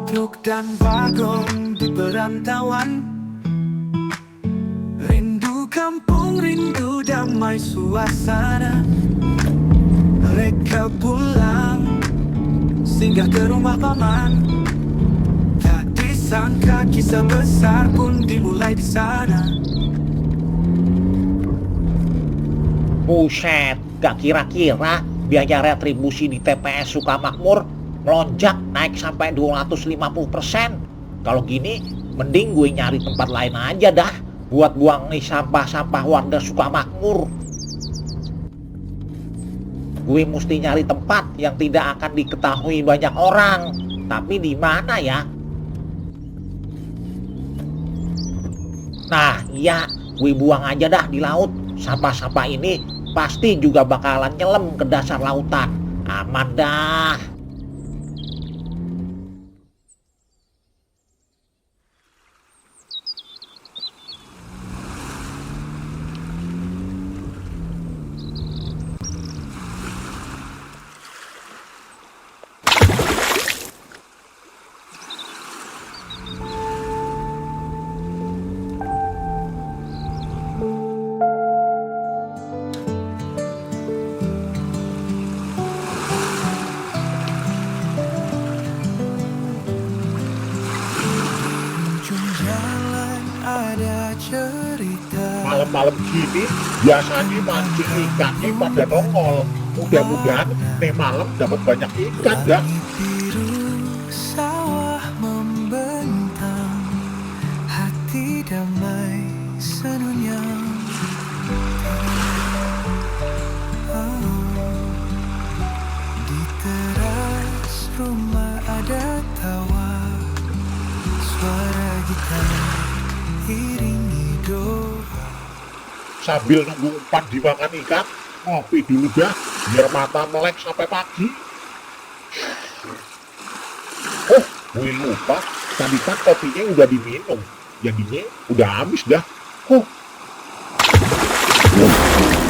truk dan wagon di perantauan. Rindu kampung, rindu damai suasana. Mereka pulang, singgah ke rumah paman. Tak disangka kisah besar pun dimulai di sana. Buset, gak kira-kira biaya retribusi di TPS Sukamakmur melonjak naik sampai 250%. Kalau gini, mending gue nyari tempat lain aja dah buat buang nih sampah-sampah warga Sukamakmur. Gue mesti nyari tempat yang tidak akan diketahui banyak orang. Tapi di mana ya? Nah, iya, gue buang aja dah di laut. Sampah-sampah ini pasti juga bakalan nyelam ke dasar lautan. Aman dah. Ujung jalan ada cerita. Malam-malam gini biasanya mancing ikannya pada nongol. Mudah-mudahan nih malam dapat banyak ikan dah. Biru sawah membentang, hati damai senyum. Di teras rumah ada tawa, suara gitar iringi doa. Sambil nunggu umpan dimakan ikan, ngopi dulu dah biar mata melek sampai pagi. Oh, gue lupa, tadi kan kopinya udah diminum, jadinya udah habis dah.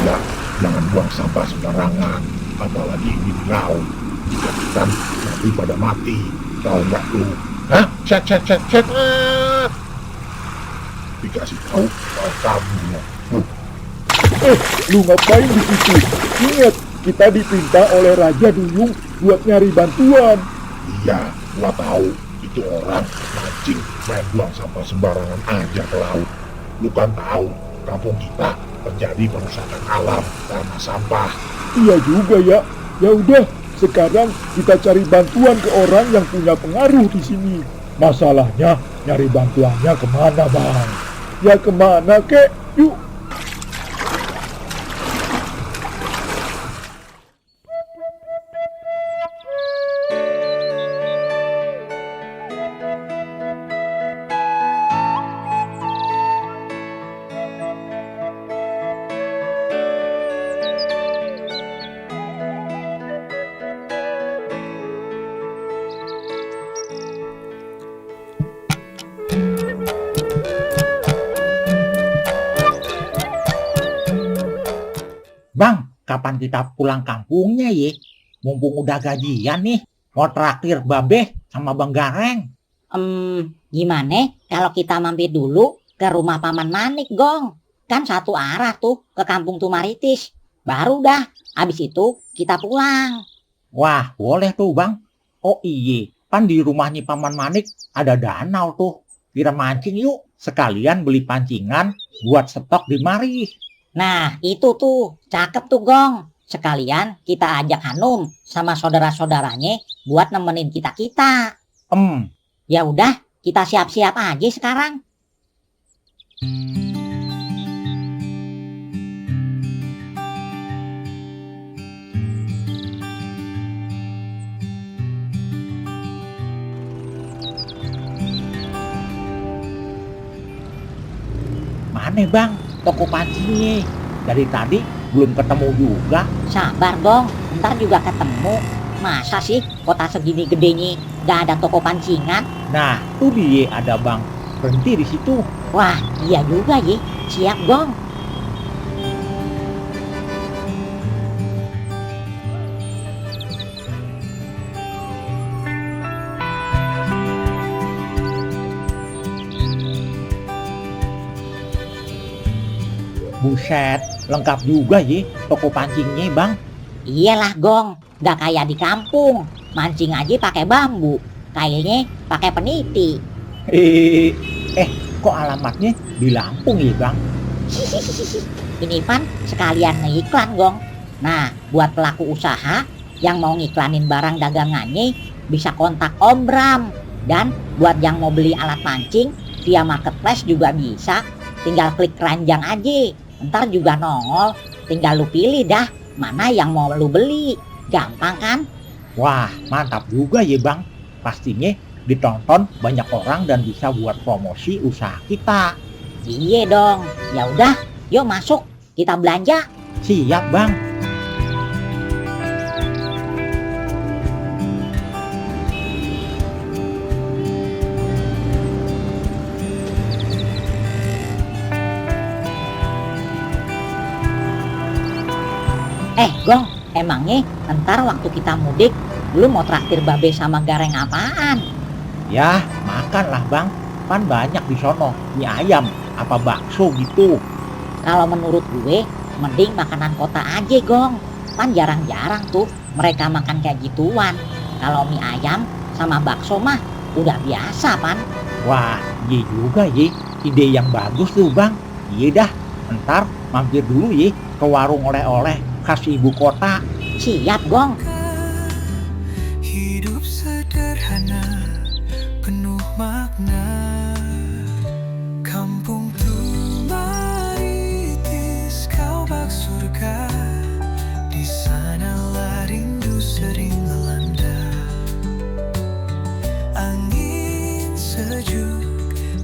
Ya, jangan buang sampah sembarangan, apalagi di laut. Ikan nanti pada mati, tahu nggak lu? Hah? Cet. Dikasih tahu sama kamu ya. Lu ngapain di situ? Ingat, kita dipinta oleh Raja Duyung buat nyari bantuan. Iya, gua tahu itu orang mancing main buang sampah sembarangan aja ke laut. Lu kan tahu kampung kita terjadi perusakan alam karena sampah. Iya juga ya. Ya udah, sekarang kita cari bantuan ke orang yang punya pengaruh di sini. Masalahnya nyari bantuannya kemana, Bang? Ya kemana kek? Yuk. Bang, kapan kita pulang kampungnya ya? Mumpung udah gajian nih, mau traktir Babeh sama Bang Gareng. Gimana kalau kita mampir dulu ke rumah Paman Manik, Gong? Kan satu arah tuh ke kampung Tumaritis. Baru dah, abis itu kita pulang. Wah, boleh tuh Bang. Oh iye, kan di rumahnya Paman Manik ada danau tuh. Kita mancing yuk, sekalian beli pancingan buat stok di mari. Nah, itu tuh, cakep tuh, Gong. Sekalian kita ajak Hanum sama saudara-saudaranya buat nemenin kita-kita. Ya udah, kita siap-siap aja sekarang. Mana Bang, toko pancingnya? Dari tadi belum ketemu juga. Sabar, Gong. Ntar juga ketemu. Masa sih kota segini gedenya gak ada toko pancingan? Nah, tuh dia ada Bang. Berhenti di situ. Wah, iya juga ya. Siap, Gong. Buset, lengkap juga ya toko pancingnya bang. Iyalah Gong, gak kayak di kampung. Mancing aja pakai bambu, kailnya pakai peniti. Kok alamatnya di Lampung ya bang? Ini Pan sekalian ngiklan Gong. Nah, buat pelaku usaha yang mau ngiklanin barang dagangannya bisa kontak Om Bram. Dan buat yang mau beli alat mancing via marketplace juga bisa. Tinggal klik keranjang aja, ntar juga nongol. Tinggal lu pilih dah mana yang mau lu beli. Gampang kan? Wah, mantap juga ya bang. Pastinya ditonton banyak orang dan bisa buat promosi usaha kita. Iya dong. Ya udah, yuk masuk kita belanja. Siap bang. Gong, emangnya ntar waktu kita mudik, lu mau traktir babe sama gareng apaan? Ya, makan lah bang. Kan banyak di sono, mie ayam, apa bakso gitu. Kalau menurut gue, mending makanan kota aja Gong. Kan jarang-jarang tuh mereka makan kayak gituan. Kalau mie ayam sama bakso mah udah biasa Pan. Wah, iya juga ya. Ide yang bagus tuh bang. Iya dah, ntar mampir dulu ya ke warung oleh-oleh khas ibu kota. Siap Gong. Hidup sederhana, penuh makna. Kampung tumaritis, kau bak surga. Di sanalah rindu sering melanda. Angin sejuk,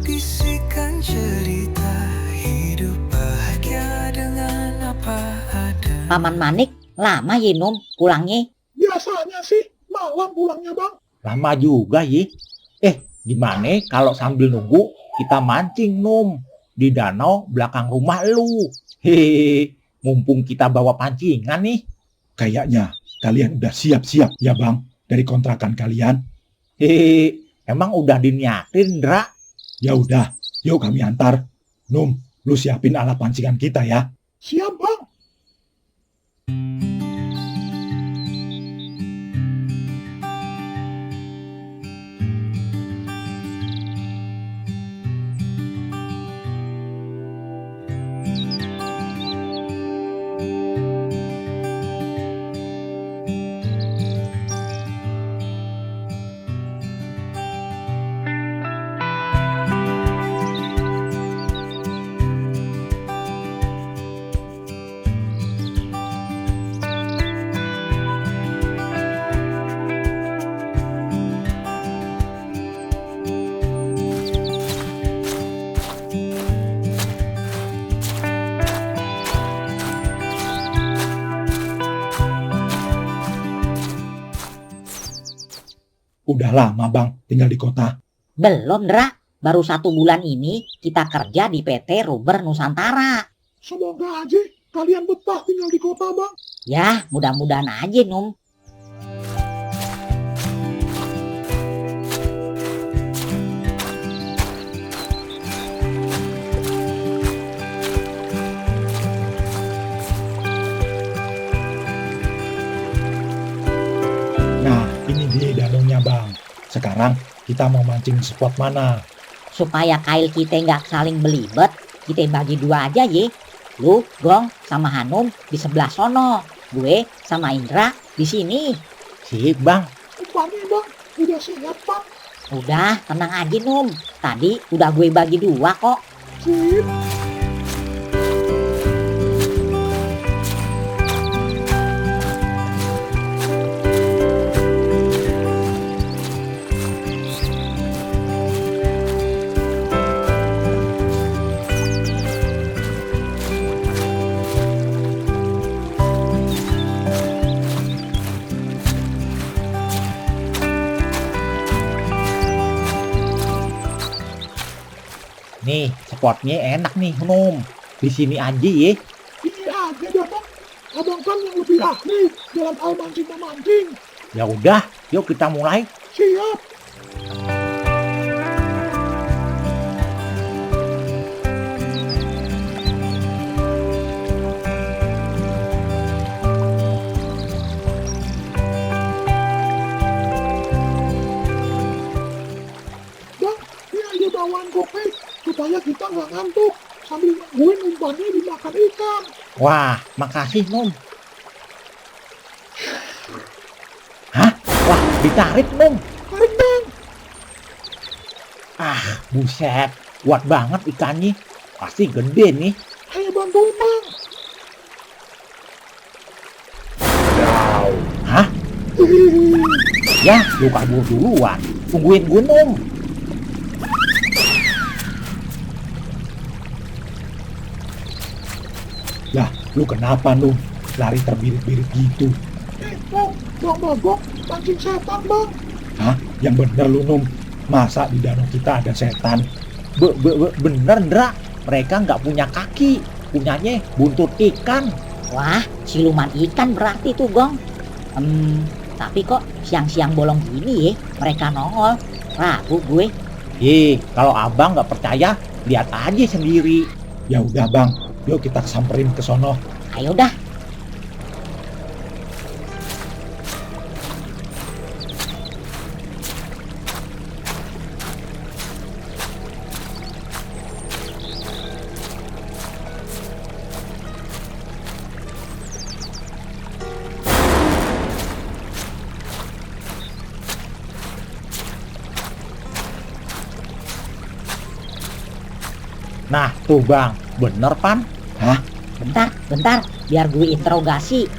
bisikan cerita. Hidup bahagia dengan apa ada. Paman Manik lama ya Num pulangnya. Biasanya sih malam pulangnya bang. Lama juga ya. Gimana kalau sambil nunggu kita mancing Num di danau belakang rumah lu. Hehehe, mumpung kita bawa pancingan nih. Kayaknya kalian udah siap-siap ya bang dari kontrakan kalian. Hehehe, emang udah diniatin Dra? Ya udah, yuk kami antar. Num, lu siapin alat pancingan kita ya. Siap bang. Udah lama bang tinggal di kota. Belum Dra, baru 1 bulan ini kita kerja di PT Rubber Nusantara. Semoga aja kalian betah tinggal di kota bang. Ya mudah-mudahan aja Num. Nah, ini dia danaunya bang. Sekarang kita mau mancing di spot mana? Supaya kail kita nggak saling belibet, kita bagi 2 aja ye. Lu, Gong, sama Hanum di sebelah sono. Gue sama Indra di sini. Sip bang. Umpannya bang, udah siap bang. Udah, tenang aja Num. Tadi udah gue bagi 2 kok. Sip. Nih, spotnya enak nih Num. Di sini aja ya. Ini aja dah bang. Abang kan yang lebih ahli dalam hal mancing-memancing. Ya udah, yuk kita mulai. Siap. supaya kita nggak ngantuk sambil nungguin umpannya dimakan ikan. Wah, makasih Num. Hah? Wah, ditarik Num. Tarik bang. Ah, buset. Kuat banget ikannya. Pasti gede nih. Ayo bantuin bang. Wow. Hah? Ya, lu kabur duluan. Tungguin gue Num. Lah, lu kenapa Num? Lari terbirit-birit gitu. Bang Bagong mancing setan bang. Hah? Yang bener lu Num? Masa di danau kita ada setan? Bener, Ndra. Mereka nggak punya kaki. Punyanya buntut ikan. Wah, siluman ikan berarti tuh Gong. Tapi kok siang-siang bolong gini ya mereka nongol. Ragu gue. Kalau abang nggak percaya, lihat aja sendiri. Ya udah bang, yuk kita samperin ke sono. Ayo dah. Nah, tuh bang. Bener, Pan? Hah? Bentar, biar gue interogasi.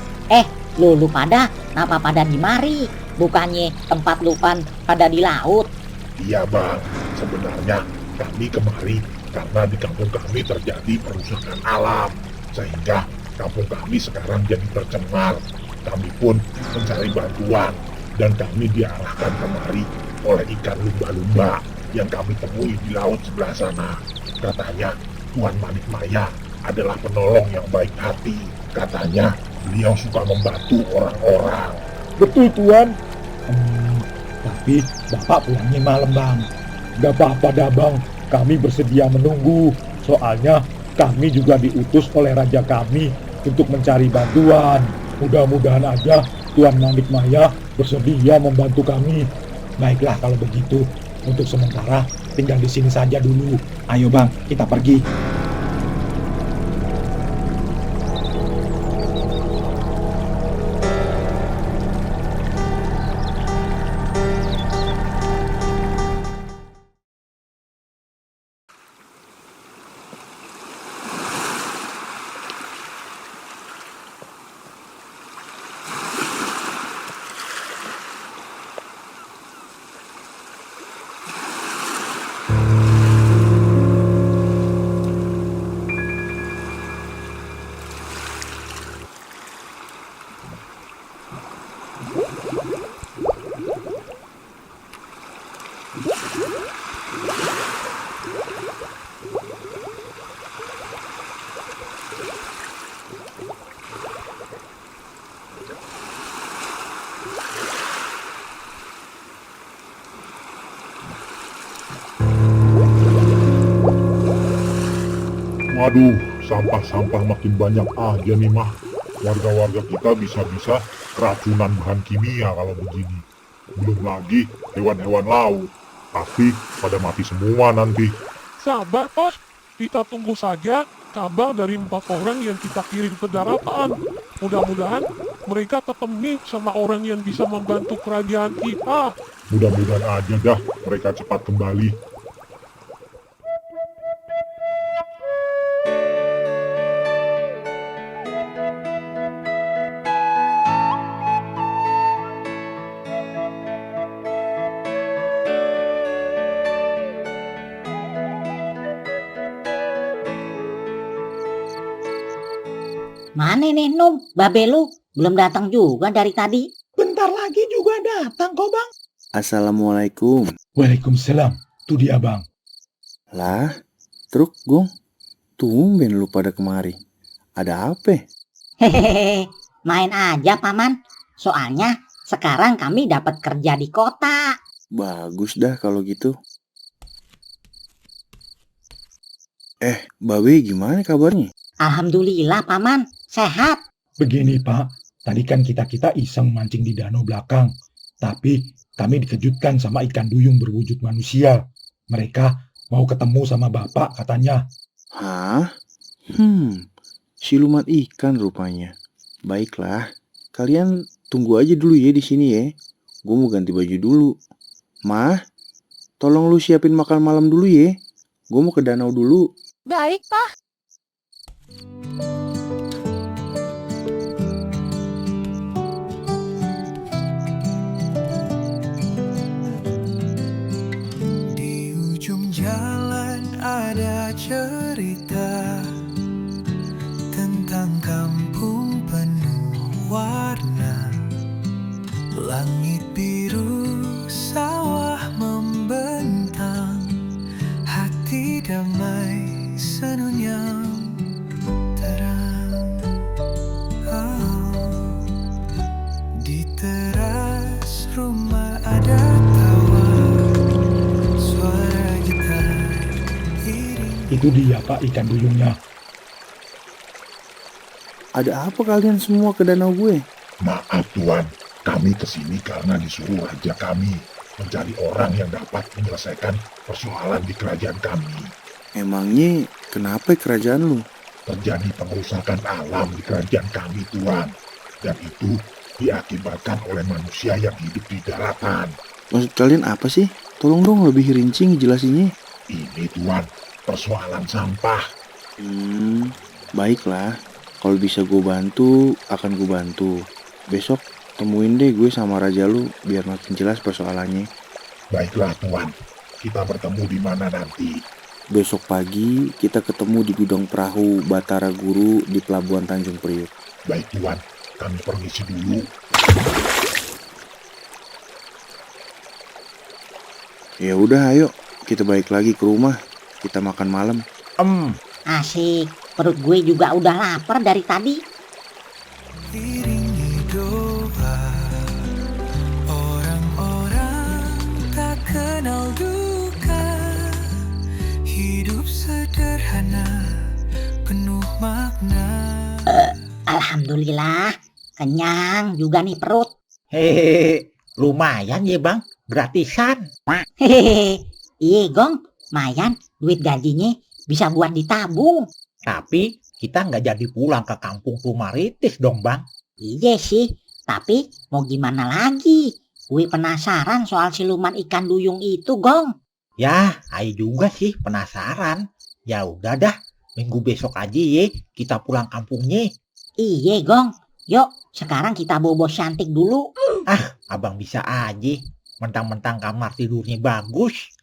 Lu pada, kenapa pada di mari? Bukannya tempat lu pada di laut? Iya bang, sebenarnya kami kemari karena di kampung kami terjadi perusakan alam. Sehingga kampung kami sekarang jadi tercemar. Kami pun mencari bantuan dan kami diarahkan kemari oleh ikan lumba-lumba yang kami temui di laut sebelah sana. Katanya Tuan Manik Maya adalah penolong yang baik hati. Katanya beliau suka membantu orang-orang. Betul Tuan. Tapi Bapak pulangnya malam bang. Gak apa-apa dah bang, kami bersedia menunggu. Soalnya kami juga diutus oleh raja kami untuk mencari bantuan. Mudah-mudahan aja Tuan Manik Maya bersedia membantu kami. Baiklah kalau begitu, untuk sementara tinggal di sini saja dulu. Ayo bang, kita pergi. Waduh, sampah-sampah makin banyak aja nih mah. Warga-warga kita bisa-bisa keracunan bahan kimia kalau begini. Belum lagi hewan-hewan laut. Pasti pada mati semua nanti. Sabar, Bos. Kita tunggu saja kabar dari 4 orang yang kita kirim ke daratan. Mudah-mudahan mereka ketemu sama orang yang bisa membantu kerajaan kita. Mudah-mudahan aja dah mereka cepat kembali. Mana nih Num, babe lu? Belum datang juga dari tadi. Bentar lagi juga datang kok bang. Assalamualaikum. Waalaikumsalam. Tuh dia bang. Lah, Truk Gong, tumben lu pada kemari. Ada apa? Hehehe, main aja paman. Soalnya sekarang kami dapat kerja di kota. Bagus dah kalau gitu. Babe gimana kabarnya? Alhamdulillah paman, sehat. Begini Pak, tadi kan kita iseng mancing di danau belakang. Tapi kami dikejutkan sama ikan duyung berwujud manusia. Mereka Mau ketemu sama bapak katanya. Hah? Siluman ikan rupanya. Baiklah, kalian tunggu aja dulu ya di sini ya. Gue mau ganti baju dulu. Mah, tolong lu siapin makan malam dulu ya. Gue mau ke danau dulu. Baik, Pak. Di ujung jalan ada cerita tentang kampung penuh warna. Langit biru, sawah membentang, hati damai, senyum terang. Oh, di teras rumah ada tawa, suara gitar iring. Itu dia Pak ikan duyungnya. Ada apa kalian semua ke danau gue? Maaf Tuan, kami kesini karena disuruh raja kami mencari orang yang dapat menyelesaikan persoalan di kerajaan kami. Emangnya kenapa kerajaan lu? Terjadi pengerusakan alam di kerajaan kami Tuan, dan itu diakibatkan oleh manusia yang hidup di daratan. Maksud kalian apa sih? Tolong dong lebih rinci ngejelasinnya. Ini Tuan, persoalan sampah. Baiklah. Kalau bisa gue bantu, akan gue bantu. Besok temuin deh gue sama raja lu biar makin jelas persoalannya. Baiklah Tuan, kita bertemu di mana nanti? Besok pagi kita ketemu di gudang perahu Batara Guru di Pelabuhan Tanjung Priuk. Baik Tuan, kami permisi dulu. Ya udah, ayo kita balik lagi ke rumah. Kita makan malam. Asik, perut gue juga udah lapar dari tadi. Iringi doa orang-orang tak kenal duka, hidup sederhana penuh makna. Alhamdulillah, kenyang juga nih perut. Hehehe, lumayan ya bang, gratisan. Hehehe, iya Gong, lumayan duit gajinya bisa buat ditabung. Tapi kita nggak jadi pulang ke kampung Tumaritis dong bang. Iya sih, tapi mau gimana lagi? Gue penasaran soal siluman ikan duyung itu, Gong. Ya, Ai juga sih penasaran. Ya udah dah, minggu besok aja ya kita pulang kampungnya. Iya, Gong. Yuk, sekarang kita bobo cantik dulu. Ah, abang bisa aja. Mentang-mentang kamar tidurnya bagus.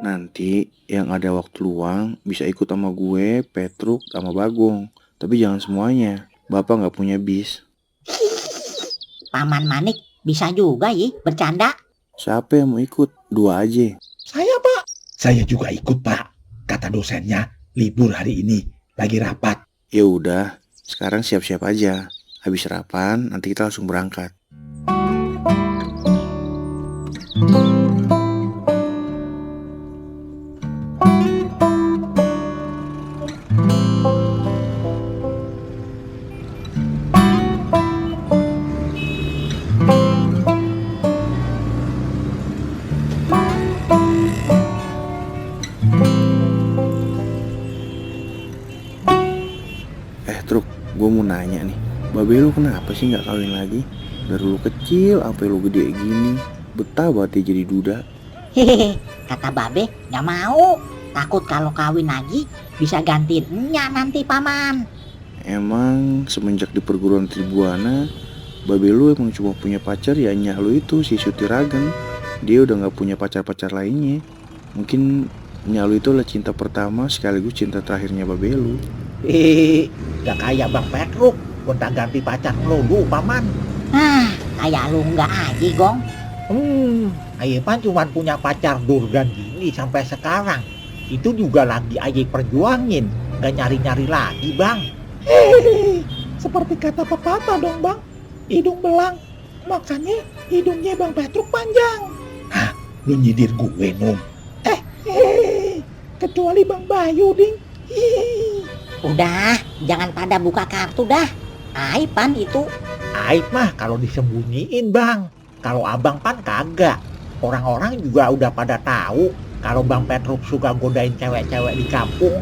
Nanti yang ada waktu luang bisa ikut sama gue, Petruk, sama Bagong. Tapi jangan semuanya. Bapak nggak punya bis. Paman Manik bisa juga ya bercanda. Siapa yang mau ikut? 2 aja. Saya pak. Saya juga ikut Pak. Kata dosennya libur hari ini, lagi rapat. Ya udah, sekarang siap-siap aja. Habis sarapan, nanti kita langsung berangkat. Truk, gue mau nanya nih, babe lu kenapa sih nggak kawin lagi? Dari lu kecil sampai lu gede gini, betah banget ya jadi duda. Hehehe, kata Babe gak mau. Takut kalau kawin lagi bisa gantiin enya nanti paman. Emang semenjak di perguruan Tribuana, babe lu emang cuma punya pacar ya nyah lu itu si Sutiragan. Dia udah nggak punya pacar-pacar lainnya. Mungkin nyah lu itu adalah cinta pertama sekaligus cinta terakhirnya babe lu. Gak kayak Bang Petruk, gonta ganti pacar melulu paman. Kayak lu nggak aja Gong. Aye pan cuma punya pacar Durgan gini sampai sekarang. Itu juga lagi Aye perjuangin, gak nyari-nyari lagi bang. Seperti kata pepatah dong bang, hidung belang, makanya hidungnya Bang Petruk panjang. Hah, lu nyindir gue, Num? Kecuali Bang Bayu ding. Udah, jangan pada buka kartu dah. Aib pan itu. Aib mah kalau disembunyiin bang. Kalau abang pan kagak. Orang-orang juga udah pada tahu kalau Bang Petruk suka godain cewek-cewek di kampung.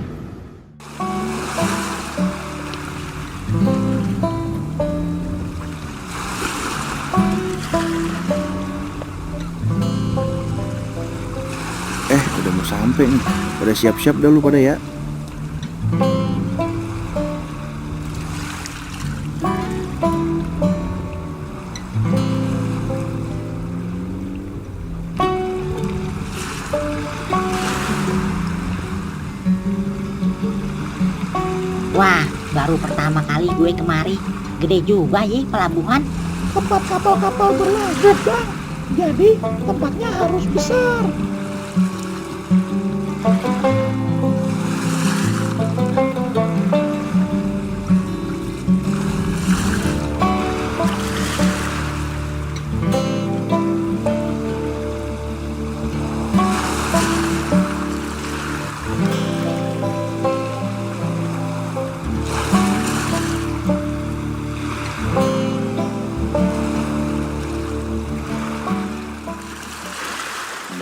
Udah mau sampai nih. Pada siap-siap dah lu pada ya. Wah, baru pertama kali gue kemari. Gede juga ya pelabuhan. Tempat kapal-kapal berlabuh bang. Jadi tempatnya harus besar.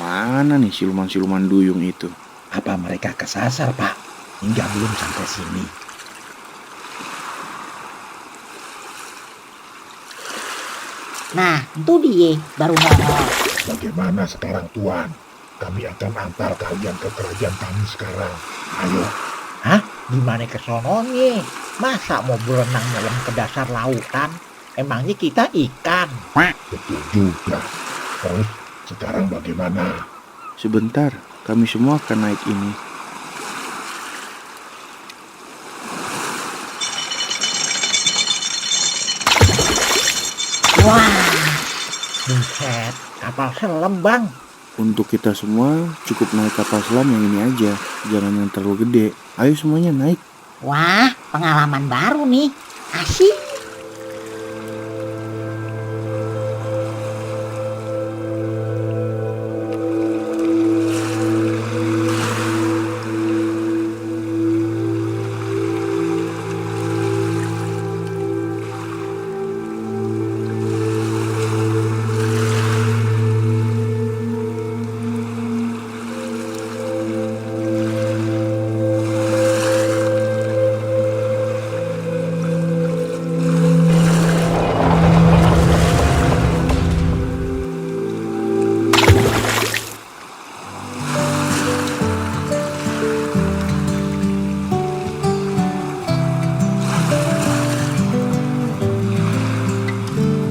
Mana nih siluman-siluman duyung itu? Apa mereka kesasar, Pak? Hingga belum sampai sini. Nah, itu dia baru nongol. Bagaimana sekarang Tuan? Kami akan antar kalian ke kerajaan kami sekarang. Ayo. Hah? Gimana kesononya? Masa mau berenang nyelam ke dasar lautan? Emangnya kita ikan? Betul juga. Terus sekarang bagaimana? Sebentar, kami semua akan naik ini. Wah, Buset, kapal selam bang. Untuk kita semua cukup naik kapal selam yang ini aja. Jangan yang terlalu gede. Ayo semuanya naik. wah, pengalaman baru nih. Asik.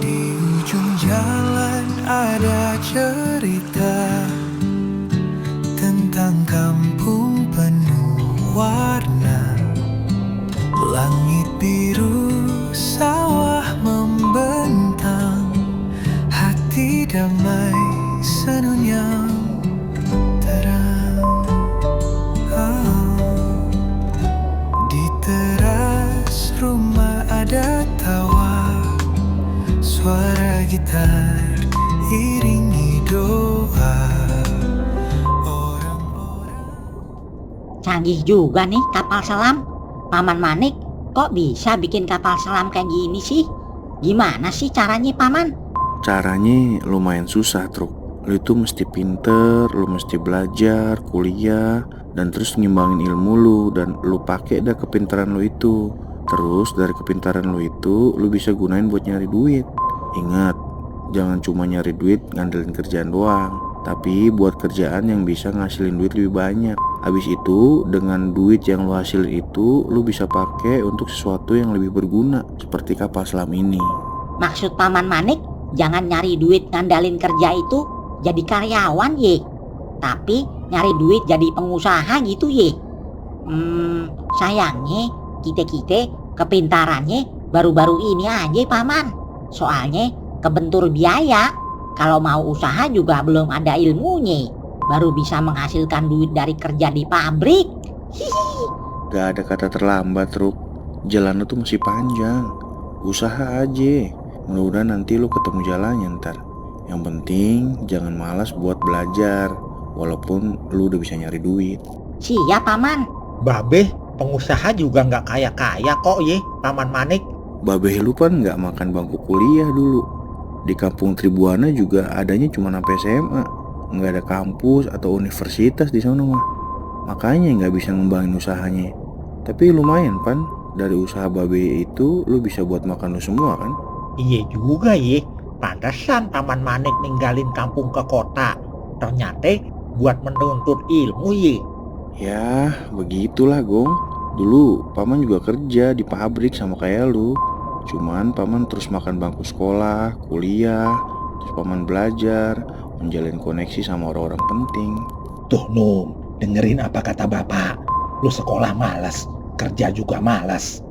Di ujung jalan ada cerita tentang kampung penuh warna. Langit biru, sawah membentang, hati damai, senyum terang. Di teras rumah ada tawa, suara gitar iringi doa. Orang-orang Canggih juga nih kapal selam. Paman Manik, kok bisa bikin kapal selam kayak gini sih? Gimana sih caranya, Paman? Caranya lumayan susah, Truk. Lu itu mesti pinter, lu mesti belajar, kuliah, dan terus ngimbangin ilmu lu, dan lu pakai dah kepintaran lu itu. Terus dari kepintaran lu itu, lu bisa gunain buat nyari duit. Ingat, jangan cuma nyari duit ngandelin kerjaan doang, tapi buat kerjaan yang bisa ngasilin duit lebih banyak. Habis itu, dengan duit yang lu hasilin itu, lu bisa pakai untuk sesuatu yang lebih berguna, seperti kapal selam ini. Maksud Paman Manik, jangan nyari duit ngandalin kerja itu jadi karyawan ye. Tapi nyari duit jadi pengusaha gitu ye. Sayangnya kita kepintarannya baru-baru ini aja Paman. Soalnya kebentur biaya. Kalau mau usaha juga belum ada ilmunya. Baru bisa menghasilkan duit dari kerja di pabrik. Hihi. Gak ada kata terlambat, Ruk. Jalan lu tuh masih panjang. Usaha aja. Mudah-mudahan nanti lu ketemu jalannya ntar. Yang penting jangan malas buat belajar. Walaupun lu udah bisa nyari duit. Siap, Paman. Babe, pengusaha juga nggak kaya-kaya kok ye, Paman Manik. Babe lu kan gak makan bangku kuliah dulu. Di kampung Tribuana juga adanya cuma sampai SMA. Nggak ada kampus atau universitas di sana mah. Makanya nggak bisa ngembangin usahanya. Tapi lumayan Pan, dari usaha babe itu lu bisa buat makan lu semua kan? Iya juga ye, pantesan Paman Manik ninggalin kampung ke kota. Ternyata buat menuntut ilmu ye. Ya begitulah Gong. Dulu Paman juga kerja di pabrik sama kayak lu. Cuman Paman terus makan bangku sekolah, kuliah. Terus Paman belajar, menjalin koneksi sama orang-orang penting. Tuh Num, dengerin apa kata bapak. Lu sekolah malas, kerja juga malas.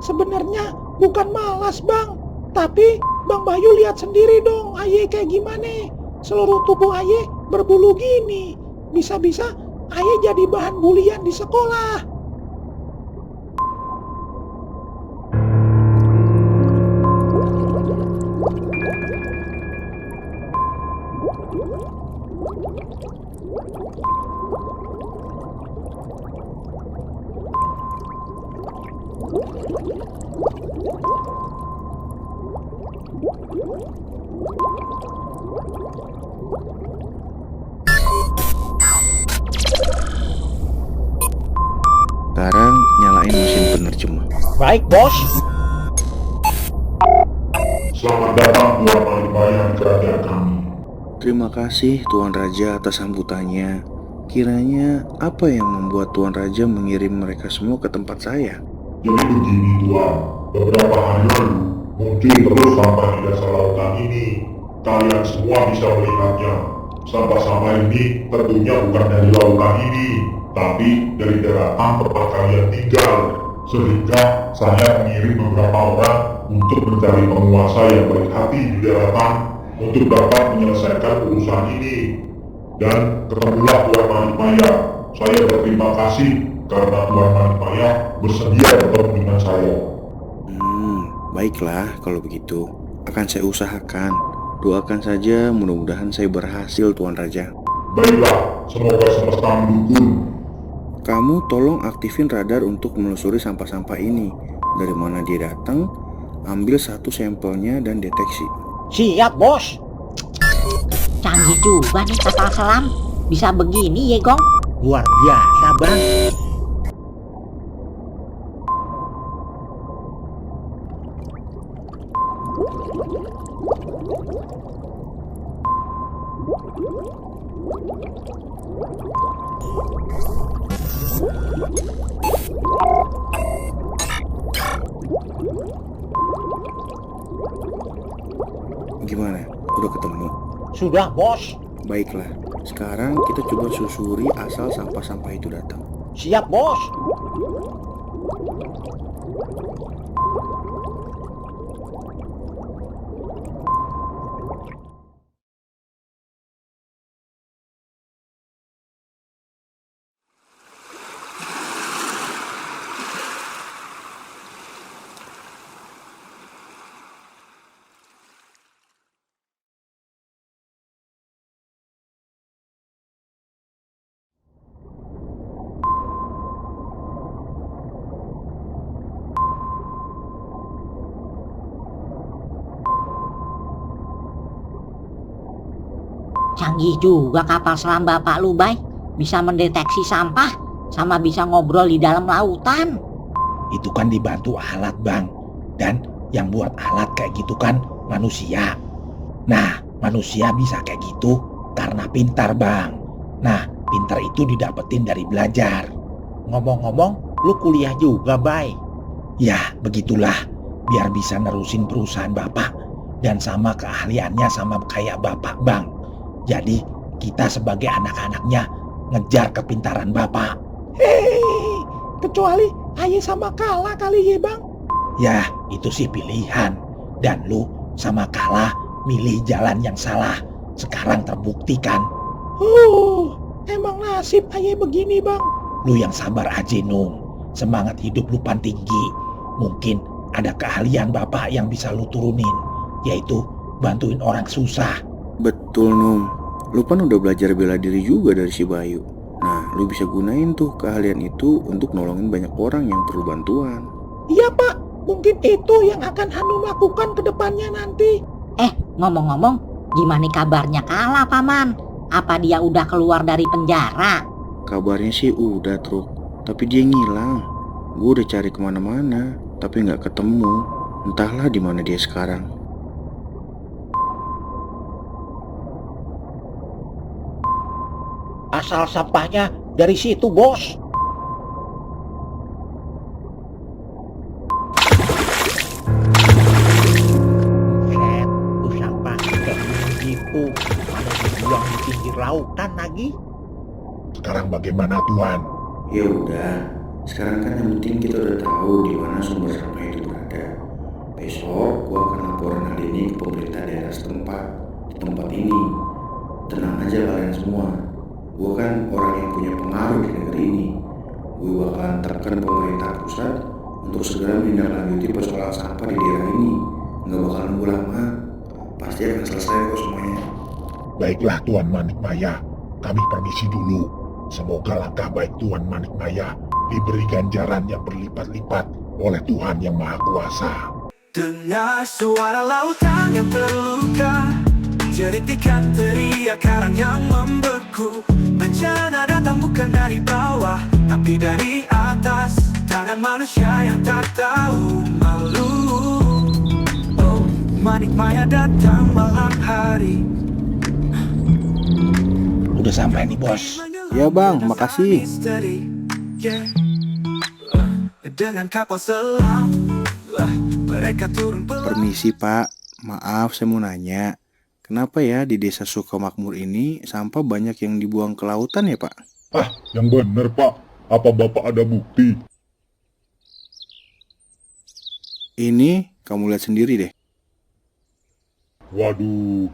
Sebenarnya bukan malas bang, tapi Bang Bayu lihat sendiri dong Aye kayak gimana. Seluruh tubuh Aye berbulu gini. Bisa-bisa Aye jadi bahan bulian di sekolah. Sekarang nyalain mesin penerjemah. Baik bos. Selamat datang Tuan Malibayan kerajaan kami. Terima kasih Tuan Raja atas sambutannya. Kiranya apa yang membuat Tuan Raja mengirim mereka semua ke tempat saya? Jadi begini Tuan, beberapa hari lalu muncul terus sampah di dasar lautan ini. Kalian semua bisa melihatnya. Sampah-sampah ini tentunya bukan dari lautan ini, tapi dari daratan tempat kalian tinggal. Sehingga saya mengirim beberapa orang untuk mencari penguasa yang baik hati di daratan untuk dapat menyelesaikan urusan ini. Dan ketemulah Tuan Manikmaya. Saya berterima kasih karena Tuan Manikmaya bersedia bertemu dengan saya. Baiklah kalau begitu. Akan saya usahakan. Doakan saja mudah-mudahan saya berhasil Tuan Raja. Baiklah, semoga semesta mendukung. Kamu tolong aktifin radar untuk menelusuri sampah-sampah ini. Dari mana dia datang, ambil satu sampelnya dan deteksi. Siap bos. Canggih juga nih kapal selam. Bisa begini ya Gong. Luar biasa bang. Gimana? Udah ketemu? Sudah bos. Baiklah, sekarang kita coba susuri asal sampah-sampah itu datang. Siap bos. Canggih juga kapal selam bapak lu, Bay. Bisa mendeteksi sampah, sama bisa ngobrol di dalam lautan. Itu kan dibantu alat bang. Dan yang buat alat kayak gitu kan manusia. Nah, manusia bisa kayak gitu karena pintar bang. Nah, pintar itu didapetin dari belajar. Ngomong-ngomong, lu kuliah juga, Bay? Ya, begitulah. Biar bisa nerusin perusahaan bapak. Dan sama keahliannya sama kayak bapak bang. Jadi kita sebagai anak-anaknya ngejar kepintaran bapak. Hei, kecuali Aye sama Kala kali ya bang? Ya itu sih pilihan. Dan lu sama Kala milih jalan yang salah. Sekarang terbukti kan? Emang nasib ayah begini bang. Lu yang sabar aja Num. Semangat hidup lu pan tinggi. Mungkin ada keahlian bapak yang bisa lu turunin, yaitu bantuin orang susah. Betul Num, lu kan udah belajar bela diri juga dari si Bayu. Nah, lu bisa gunain tuh keahlian itu untuk nolongin banyak orang yang perlu bantuan. Iya pak, mungkin itu yang akan Hanum lakukan ke depannya nanti. Ngomong-ngomong, gimana kabarnya Kala, Paman? Apa dia udah keluar dari penjara? Kabarnya sih udah Truk, tapi dia ngilang. Gue udah cari kemana-mana, tapi nggak ketemu. Entahlah di mana dia sekarang. Asal sampahnya dari situ bos. Buset, tuh sampah kayak gitu. Mana dibuang di pinggir lautan lagi. Sekarang bagaimana Tuan? Ya udah, sekarang kan yang penting kita udah tahu di mana sumber sampah itu berada. Besok gua akan laporan hal ini ke pemerintah daerah setempat di tempat ini. Tenang aja kalian semua. Gua kan orang yang punya pengaruh di negeri ini. Gue bakalan tekan pemerintah pusat untuk segera menindaklanjuti persoalan sampah di daerah ini. Nggak bakalan nunggu lama. Pasti akan selesai kok semuanya. Baiklah Tuan Manikmaya, kami permisi dulu. Semoga langkah baik Tuan Manikmaya diberi ganjaran yang berlipat-lipat oleh Tuhan yang Maha Kuasa. Dengar suara lautan yang terluka, jerit ikan teriak karang yang membeku. Bencana datang bukan dari bawah, tapi dari atas. Tangan manusia yang tak tahu malu. Oh, Manikmaya datang malam hari. Udah sampai nih bos. Ya bang, makasih. Dengan kapal selam, mereka turun Permisi pak, maaf saya mau nanya. Kenapa ya di desa Sukamakmur ini sampah banyak yang dibuang ke lautan ya pak? Yang bener Pak, apa Bapak ada bukti? Ini kamu lihat sendiri deh. Waduh,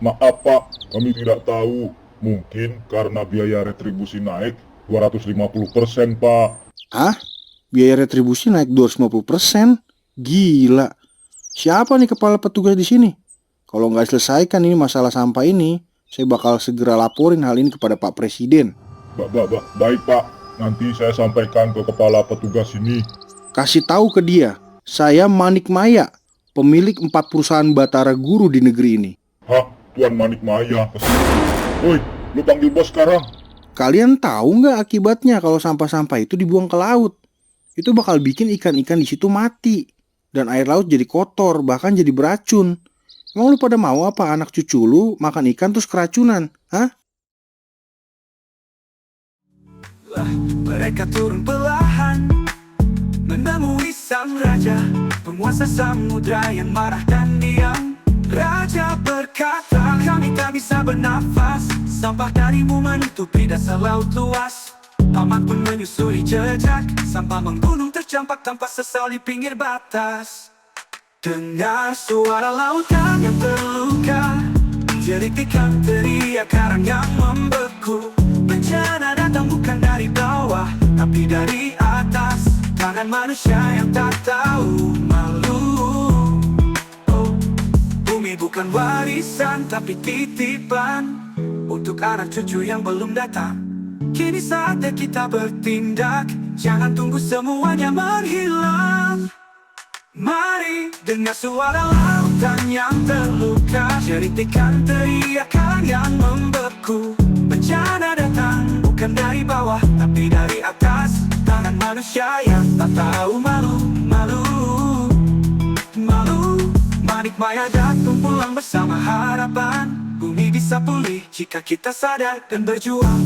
maaf Pak, kami tidak tahu. Mungkin karena biaya retribusi naik 250% Pak. Biaya retribusi naik 250%? Gila. Siapa nih kepala petugas di sini? Kalau nggak selesaikan ini masalah sampah ini, saya bakal segera laporin hal ini kepada Pak Presiden. Baik Pak, nanti saya sampaikan ke kepala petugas ini. Kasih tahu ke dia, saya Manikmaya, pemilik 4 perusahaan batara guru di negeri ini. Tuan Manikmaya kesini. Woi, lu panggil bos sekarang. Kalian tahu nggak akibatnya kalau sampah-sampah itu dibuang ke laut? Itu bakal bikin ikan-ikan di situ mati. Dan air laut jadi kotor, bahkan jadi beracun. Emang lu pada mau apa anak cucu lu makan ikan terus keracunan? Mereka turun perlahan menemui sang raja, penguasa samudra yang marah dan diam. Raja berkata, kami tak bisa bernafas. Sampah darimu menutupi dasar laut luas. Paman pun menyusuri jejak, sampah menggunung tercampak tanpa sesal di pinggir batas. Dengar suara lautan yang terluka, jerit ikan teriak karang yang membeku. Bencana datang bukan dari bawah, tapi dari atas. Tangan manusia yang tak tahu malu. Oh, bumi bukan warisan tapi titipan untuk anak cucu yang belum datang. Kini saatnya kita bertindak, jangan tunggu semuanya menghilang. Mari dengar suara lautan yang terluka, jerit ikan teriak karang yang membeku. Bencana datang bukan dari bawah, tapi dari atas. Tangan manusia yang tak tahu malu. Manikmaya datang pulang bersama harapan. Bumi bisa pulih jika kita sadar dan berjuang.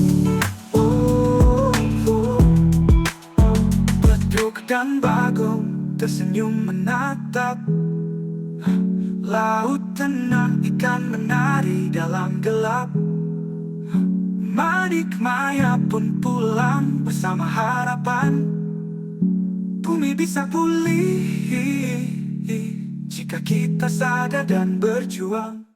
Bedug dan bagong tersenyum menatap laut tenang, ikan menari dalam gelap. Manikmaya pun pulang bersama harapan. Bumi bisa pulih jika kita sadar dan berjuang.